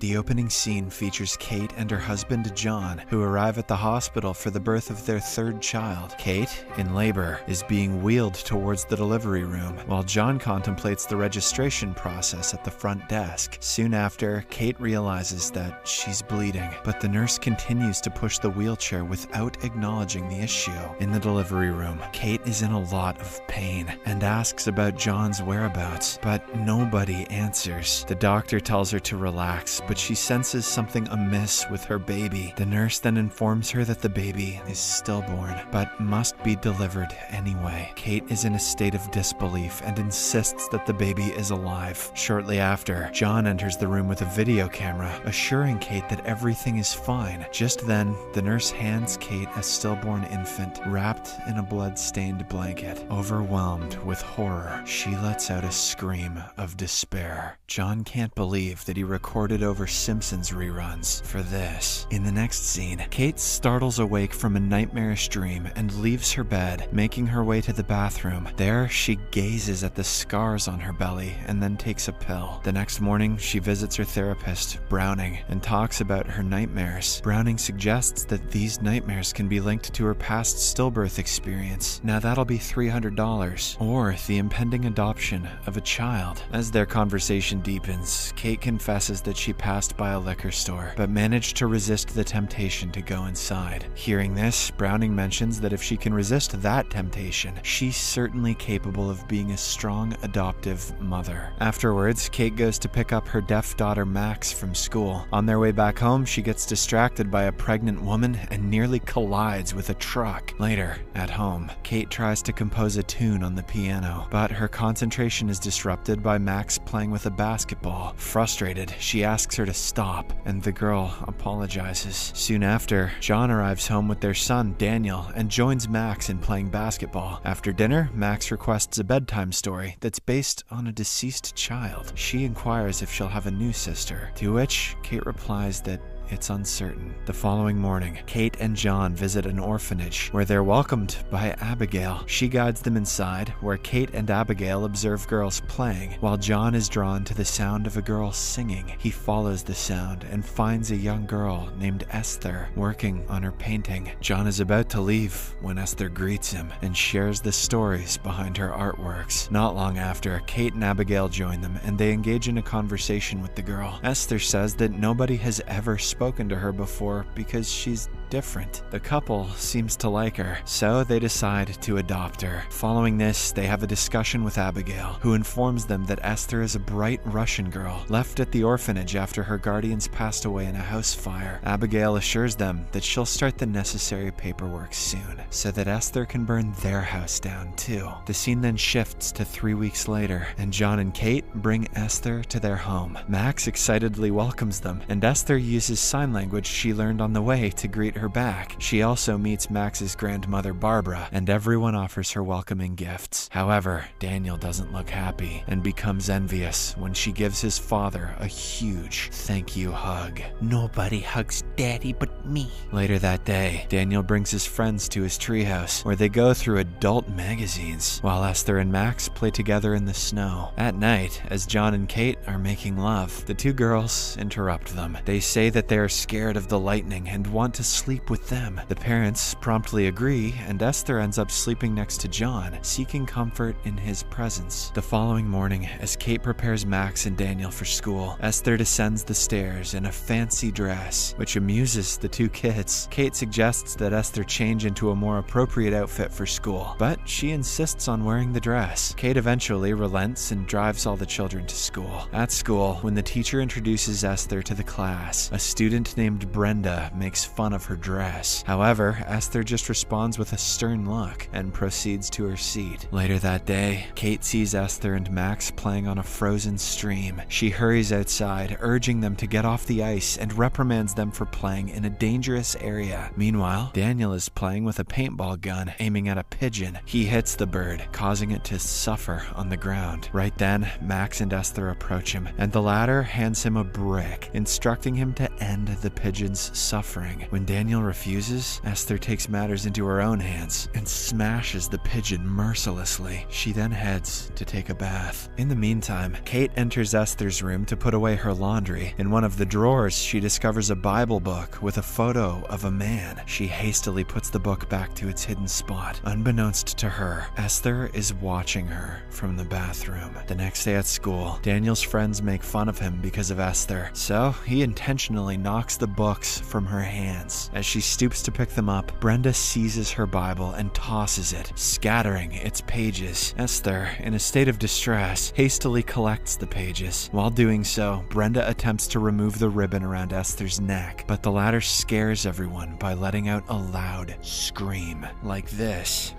The opening scene features Kate and her husband John, who arrive at the hospital for the birth of their third child. Kate, in labor, is being wheeled towards the delivery room, while John contemplates the registration process at the front desk. Soon after, Kate realizes that she's bleeding, but the nurse continues to push the wheelchair without acknowledging the issue. In the delivery room, Kate is in a lot of pain and asks about John's whereabouts, but nobody answers. The doctor tells her to relax, but she senses something amiss with her baby. The nurse then informs her that the baby is stillborn, but must be delivered anyway. Kate is in a state of disbelief and insists that the baby is alive. Shortly after, John enters the room with a video camera, assuring Kate that everything is fine. Just then, the nurse hands Kate a stillborn infant wrapped in a blood-stained blanket. Overwhelmed with horror, she lets out a scream of despair. John can't believe that he recorded over Simpsons reruns for this. In the next scene, Kate startles awake from a nightmarish dream and leaves her bed, making her way to the bathroom. There, she gazes at the scars on her belly and then takes a pill. The next morning, she visits her therapist, Browning, and talks about her nightmares. Browning suggests that these nightmares can be linked to her past stillbirth experience. Now that'll be $300, or the impending adoption of a child. As their conversation deepens, Kate confesses that she passed by a liquor store, but managed to resist the temptation to go inside. Hearing this, Browning mentions that if she can resist that temptation, she's certainly capable of being a strong adoptive mother. Afterwards, Kate goes to pick up her deaf daughter Max from school. On their way back home, she gets distracted by a pregnant woman and nearly collides with a truck. Later, at home, Kate tries to compose a tune on the piano, but her concentration is disrupted by Max playing with a basketball. Frustrated, she asks her to stop, and the girl apologizes. Soon after, John arrives home with their son, Daniel, and joins Max in playing basketball. After dinner, Max requests a bedtime story that's based on a deceased child. She inquires if she'll have a new sister, to which Kate replies that it's uncertain. The following morning, Kate and John visit an orphanage where they're welcomed by Abigail. She guides them inside, where Kate and Abigail observe girls playing, while John is drawn to the sound of a girl singing. He follows the sound and finds a young girl named Esther working on her painting. John is about to leave when Esther greets him and shares the stories behind her artworks. Not long after, Kate and Abigail join them, and they engage in a conversation with the girl. Esther says that nobody has ever spoken to her before because she's different. The couple seems to like her, so they decide to adopt her. Following this, they have a discussion with Abigail, who informs them that Esther is a bright Russian girl left at the orphanage after her guardians passed away in a house fire. Abigail assures them that she'll start the necessary paperwork soon, so that Esther can burn their house down too. The scene then shifts to 3 weeks later, and John and Kate bring Esther to their home. Max excitedly welcomes them, and Esther uses sign language she learned on the way to greet her back. She also meets Max's grandmother Barbara, and everyone offers her welcoming gifts. However, Daniel doesn't look happy and becomes envious when she gives his father a huge thank you hug. Nobody hugs Daddy but me. Later that day, Daniel brings his friends to his treehouse, where they go through adult magazines, while Esther and Max play together in the snow. At night, as John and Kate are making love, the two girls interrupt them. They say that they are scared of the lightning and want to sleep with them. The parents promptly agree, and Esther ends up sleeping next to John, seeking comfort in his presence. The following morning, as Kate prepares Max and Daniel for school, Esther descends the stairs in a fancy dress, which amuses the two kids. Kate suggests that Esther change into a more appropriate outfit for school, but she insists on wearing the dress. Kate eventually relents and drives all the children to school. At school, when the teacher introduces Esther to the class, a student named Brenda makes fun of her dress. However, Esther just responds with a stern look and proceeds to her seat. Later that day, Kate sees Esther and Max playing on a frozen stream. She hurries outside, urging them to get off the ice, and reprimands them for playing in a dangerous area. Meanwhile, Daniel is playing with a paintball gun, aiming at a pigeon. He hits the bird, causing it to suffer on the ground. Right then, Max and Esther approach him, and the latter hands him a brick, instructing him to end the pigeon's suffering. When Daniel Daniel refuses, Esther takes matters into her own hands and smashes the pigeon mercilessly. She then heads to take a bath. In the meantime, Kate enters Esther's room to put away her laundry. In one of the drawers, she discovers a Bible book with a photo of a man. She hastily puts the book back to its hidden spot. Unbeknownst to her, Esther is watching her from the bathroom. The next day at school, Daniel's friends make fun of him because of Esther, so he intentionally knocks the books from her hands. As she stoops to pick them up, Brenda seizes her Bible and tosses it, scattering its pages. Esther, in a state of distress, hastily collects the pages. While doing so, Brenda attempts to remove the ribbon around Esther's neck, but the latter scares everyone by letting out a loud scream like this.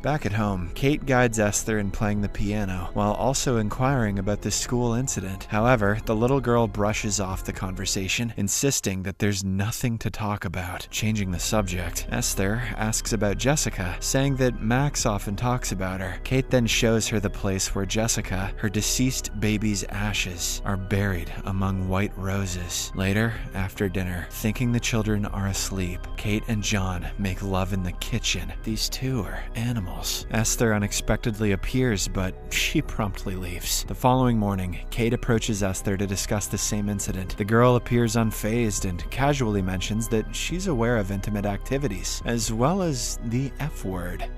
Back at home, Kate guides Esther in playing the piano, while also inquiring about the school incident. However, the little girl brushes off the conversation, insisting that there's nothing to talk about. Changing the subject, Esther asks about Jessica, saying that Max often talks about her. Kate then shows her the place where Jessica, her deceased baby's ashes, are buried among white roses. Later, after dinner, thinking the children are asleep, Kate and John make love in the kitchen. These two are animals. Esther unexpectedly appears, but she promptly leaves. The following morning, Kate approaches Esther to discuss the same incident. The girl appears unfazed and casually mentions that she's aware of intimate activities, as well as the F word.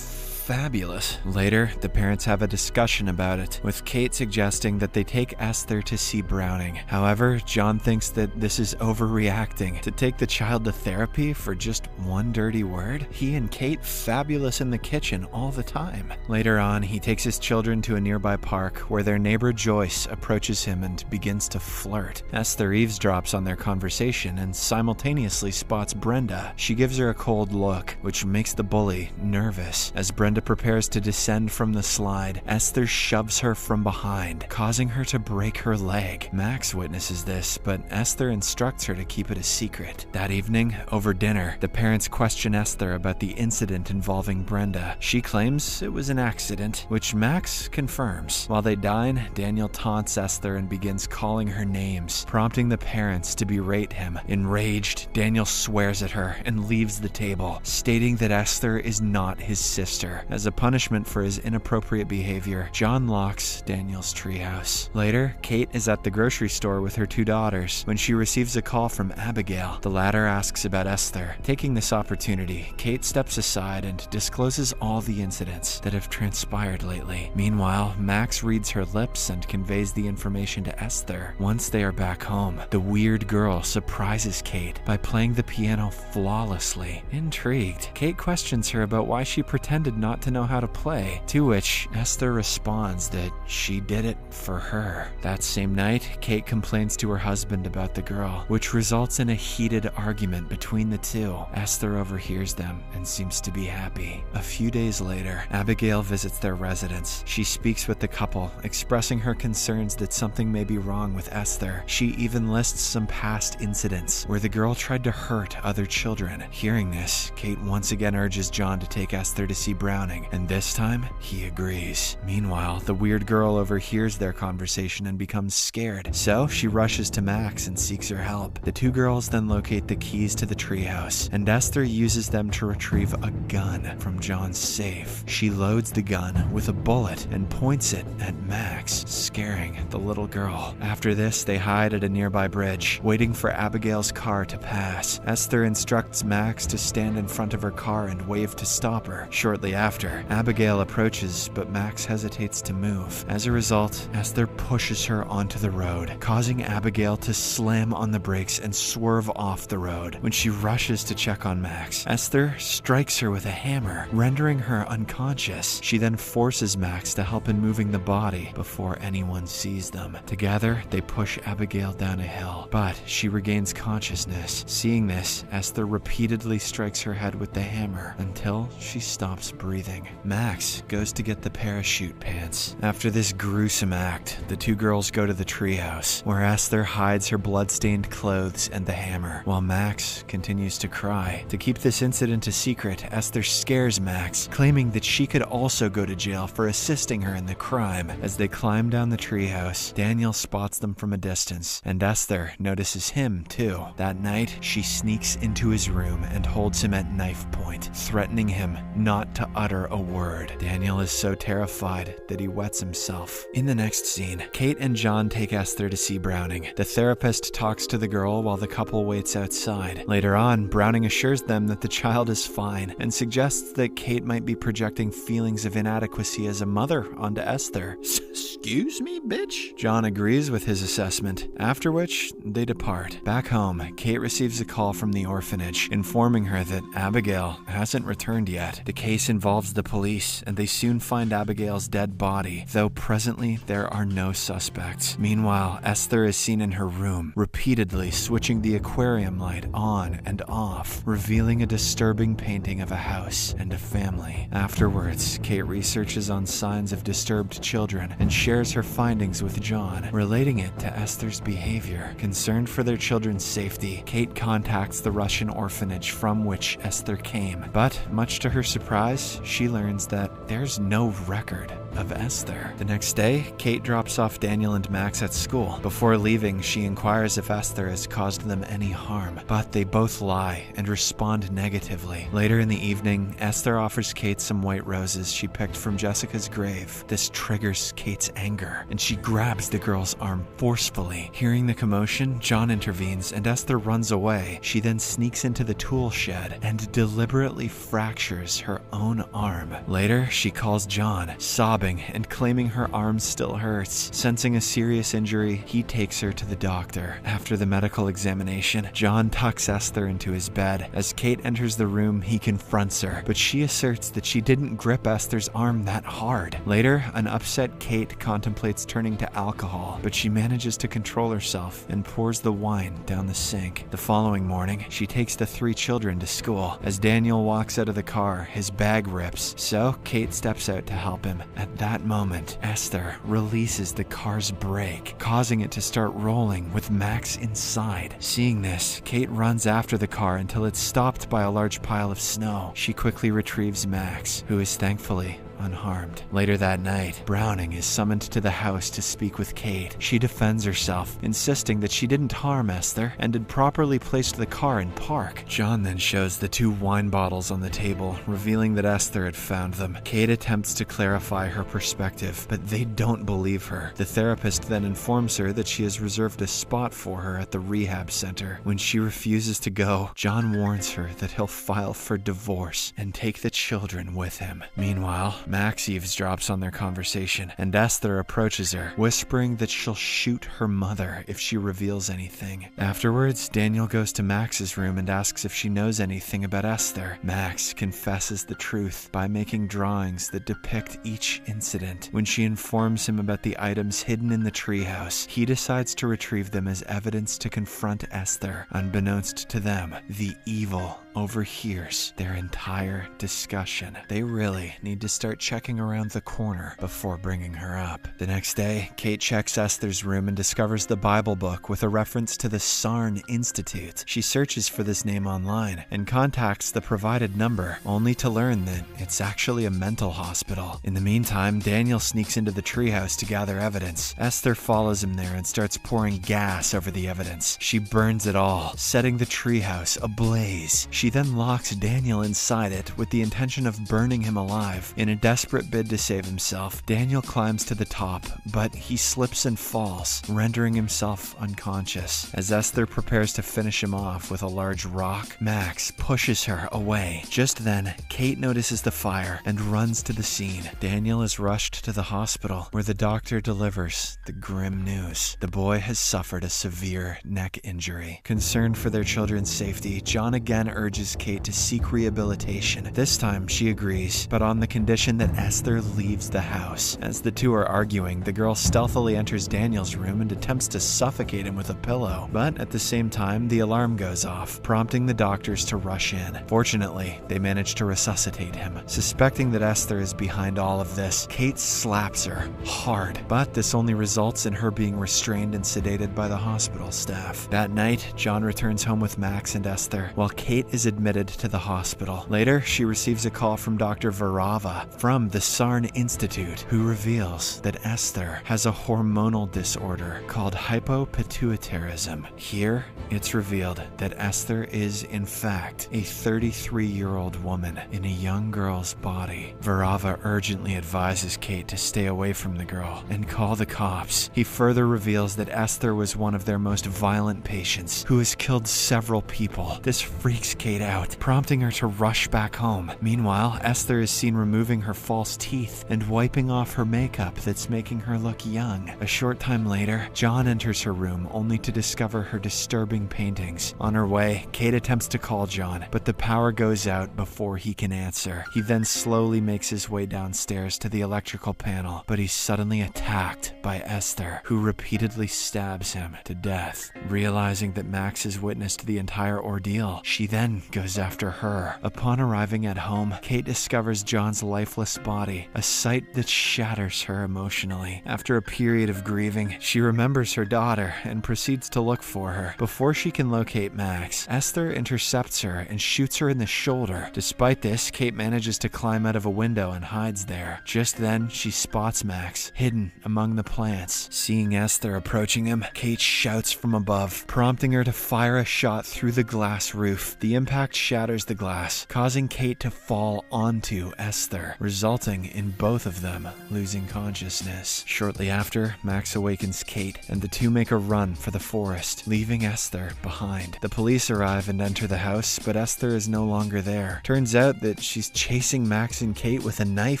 Fabulous. Later, the parents have a discussion about it, with Kate suggesting that they take Esther to see Browning. However, John thinks that this is overreacting. To take the child to therapy for just one dirty word? He and Kate fabulous in the kitchen all the time. Later on, he takes his children to a nearby park where their neighbor Joyce approaches him and begins to flirt. Esther eavesdrops on their conversation and simultaneously spots Brenda. She gives her a cold look, which makes the bully nervous. As Brenda prepares to descend from the slide, Esther shoves her from behind, causing her to break her leg. Max witnesses this, but Esther instructs her to keep it a secret. That evening, over dinner, the parents question Esther about the incident involving Brenda. She claims it was an accident, which Max confirms. While they dine, Daniel taunts Esther and begins calling her names, prompting the parents to berate him. Enraged, Daniel swears at her and leaves the table, stating that Esther is not his sister. As a punishment for his inappropriate behavior, John locks Daniel's treehouse. Later, Kate is at the grocery store with her two daughters when she receives a call from Abigail. The latter asks about Esther. Taking this opportunity, Kate steps aside and discloses all the incidents that have transpired lately. Meanwhile, Max reads her lips and conveys the information to Esther. Once they are back home, the weird girl surprises Kate by playing the piano flawlessly. Intrigued, Kate questions her about why she pretended not to know how to play, to which Esther responds that she did it for her. That same night, Kate complains to her husband about the girl, which results in a heated argument between the two. Esther overhears them and seems to be happy. A few days later, Abigail visits their residence. She speaks with the couple, expressing her concerns that something may be wrong with Esther. She even lists some past incidents where the girl tried to hurt other children. Hearing this, Kate once again urges John to take Esther to see Browning, and this time, he agrees. Meanwhile, the weird girl overhears their conversation and becomes scared, so she rushes to Max and seeks her help. The two girls then locate the keys to the treehouse, and Esther uses them to retrieve a gun from John's safe. She loads the gun with a bullet and points it at Max, scaring the little girl. After this, they hide at a nearby bridge, waiting for Abigail's car to pass. Esther instructs Max to stand in front of her car and wave to stop her. Shortly after, Abigail approaches, but Max hesitates to move. As a result, Esther pushes her onto the road, causing Abigail to slam on the brakes and swerve off the road. When she rushes to check on Max, Esther strikes her with a hammer, rendering her unconscious. She then forces Max to help in moving the body before anyone sees them. Together, they push Abigail down a hill, but she regains consciousness. Seeing this, Esther repeatedly strikes her head with the hammer until she stops breathing. breathing. Max goes to get the parachute pants. After this gruesome act, the two girls go to the treehouse, where Esther hides her blood-stained clothes and the hammer, while Max continues to cry. To keep this incident a secret, Esther scares Max, claiming that she could also go to jail for assisting her in the crime. As they climb down the treehouse, Daniel spots them from a distance, and Esther notices him too. That night, she sneaks into his room and holds him at knife point, threatening him not to utter a word. Daniel is so terrified that he wets himself. In the next scene, Kate and John take Esther to see Browning. The therapist talks to the girl while the couple waits outside. Later on, Browning assures them that the child is fine and suggests that Kate might be projecting feelings of inadequacy as a mother onto Esther. Excuse me, bitch? John agrees with his assessment, after which they depart. Back home, Kate receives a call from the orphanage, informing her that Abigail hasn't returned yet. The case involves the police, and they soon find Abigail's dead body, though presently there are no suspects. Meanwhile, Esther is seen in her room, repeatedly switching the aquarium light on and off, revealing a disturbing painting of a house and a family. Afterwards, Kate researches on signs of disturbed children and shares her findings with John, relating it to Esther's behavior. Concerned for their children's safety, Kate contacts the Russian orphanage from which Esther came, but much to her surprise, she learns that there's no record of Esther. The next day, Kate drops off Daniel and Max at school. Before leaving, she inquires if Esther has caused them any harm, but they both lie and respond negatively. Later in the evening, Esther offers Kate some white roses she picked from Jessica's grave. This triggers Kate's anger, and she grabs the girl's arm forcefully. Hearing the commotion, John intervenes and Esther runs away. She then sneaks into the tool shed and deliberately fractures her own arm. Later, she calls John, sobbing and claiming her arm still hurts. Sensing a serious injury, he takes her to the doctor. After the medical examination, John tucks Esther into his bed. As Kate enters the room, he confronts her, but she asserts that she didn't grip Esther's arm that hard. Later, an upset Kate contemplates turning to alcohol, but she manages to control herself and pours the wine down the sink. The following morning, she takes the 3 children to school. As Daniel walks out of the car, his bag rips, so Kate steps out to help him. At that moment, Esther releases the car's brake, causing it to start rolling with Max inside. Seeing this, Kate runs after the car until it's stopped by a large pile of snow. She quickly retrieves Max, who is thankfully unharmed. Later that night, Browning is summoned to the house to speak with Kate. She defends herself, insisting that she didn't harm Esther and had properly placed the car in park. John then shows the 2 wine bottles on the table, revealing that Esther had found them. Kate attempts to clarify her perspective, but they don't believe her. The therapist then informs her that she has reserved a spot for her at the rehab center. When she refuses to go, John warns her that he'll file for divorce and take the children with him. Meanwhile, Max eavesdrops on their conversation, and Esther approaches her, whispering that she'll shoot her mother if she reveals anything. Afterwards, Daniel goes to Max's room and asks if she knows anything about Esther. Max confesses the truth by making drawings that depict each incident. When she informs him about the items hidden in the treehouse, he decides to retrieve them as evidence to confront Esther. Unbeknownst to them, the evil overhears their entire discussion. They really need to start checking around the corner before bringing her up. The next day, Kate checks Esther's room and discovers the Bible book with a reference to the Sarn Institute. She searches for this name online and contacts the provided number, only to learn that it's actually a mental hospital. In the meantime, Daniel sneaks into the treehouse to gather evidence. Esther follows him there and starts pouring gas over the evidence. She burns it all, setting the treehouse ablaze. She then locks Daniel inside it with the intention of burning him alive. In a desperate bid to save himself, Daniel climbs to the top, but he slips and falls, rendering himself unconscious. As Esther prepares to finish him off with a large rock, Max pushes her away. Just then, Kate notices the fire and runs to the scene. Daniel is rushed to the hospital, where the doctor delivers the grim news. The boy has suffered a severe neck injury. Concerned for their children's safety, John again urges urges Kate to seek rehabilitation. This time, she agrees, but on the condition that Esther leaves the house. As the two are arguing, the girl stealthily enters Daniel's room and attempts to suffocate him with a pillow. But at the same time, the alarm goes off, prompting the doctors to rush in. Fortunately, they manage to resuscitate him. Suspecting that Esther is behind all of this, Kate slaps her hard, but this only results in her being restrained and sedated by the hospital staff. That night, John returns home with Max and Esther, while Kate is admitted to the hospital. Later, she receives a call from Dr. Varava from the Sarn Institute, who reveals that Esther has a hormonal disorder called hypopituitarism. Here, it's revealed that Esther is, in fact, a 33-year-old woman in a young girl's body. Varava urgently advises Kate to stay away from the girl and call the cops. He further reveals that Esther was one of their most violent patients who has killed several people. This freaks Kate out, prompting her to rush back home. Meanwhile, Esther is seen removing her false teeth and wiping off her makeup that's making her look young. A short time later, John enters her room only to discover her disturbing paintings. On her way, Kate attempts to call John, but the power goes out before he can answer. He then slowly makes his way downstairs to the electrical panel, but he's suddenly attacked by Esther, who repeatedly stabs him to death. Realizing that Max has witnessed the entire ordeal, she then goes after her. Upon arriving at home, Kate discovers John's lifeless body, a sight that shatters her emotionally. After a period of grieving, she remembers her daughter and proceeds to look for her. Before she can locate Max, Esther intercepts her and shoots her in the shoulder. Despite this, Kate manages to climb out of a window and hides there. Just then, she spots Max, hidden among the plants. Seeing Esther approaching him, Kate shouts from above, prompting her to fire a shot through the glass roof. The impact shatters the glass, causing Kate to fall onto Esther, resulting in both of them losing consciousness. Shortly after, Max awakens Kate, and the two make a run for the forest, leaving Esther behind. The police arrive and enter the house, but Esther is no longer there. Turns out that she's chasing Max and Kate with a knife.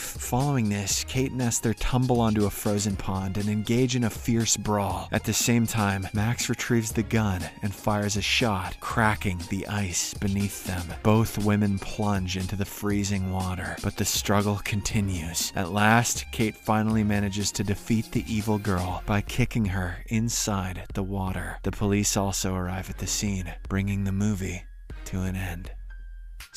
Following this, Kate and Esther tumble onto a frozen pond and engage in a fierce brawl. At the same time, Max retrieves the gun and fires a shot, cracking the ice beneath them. Both women plunge into the freezing water, but the struggle continues. At last, Kate finally manages to defeat the evil girl by kicking her inside the water. The police also arrive at the scene, bringing the movie to an end.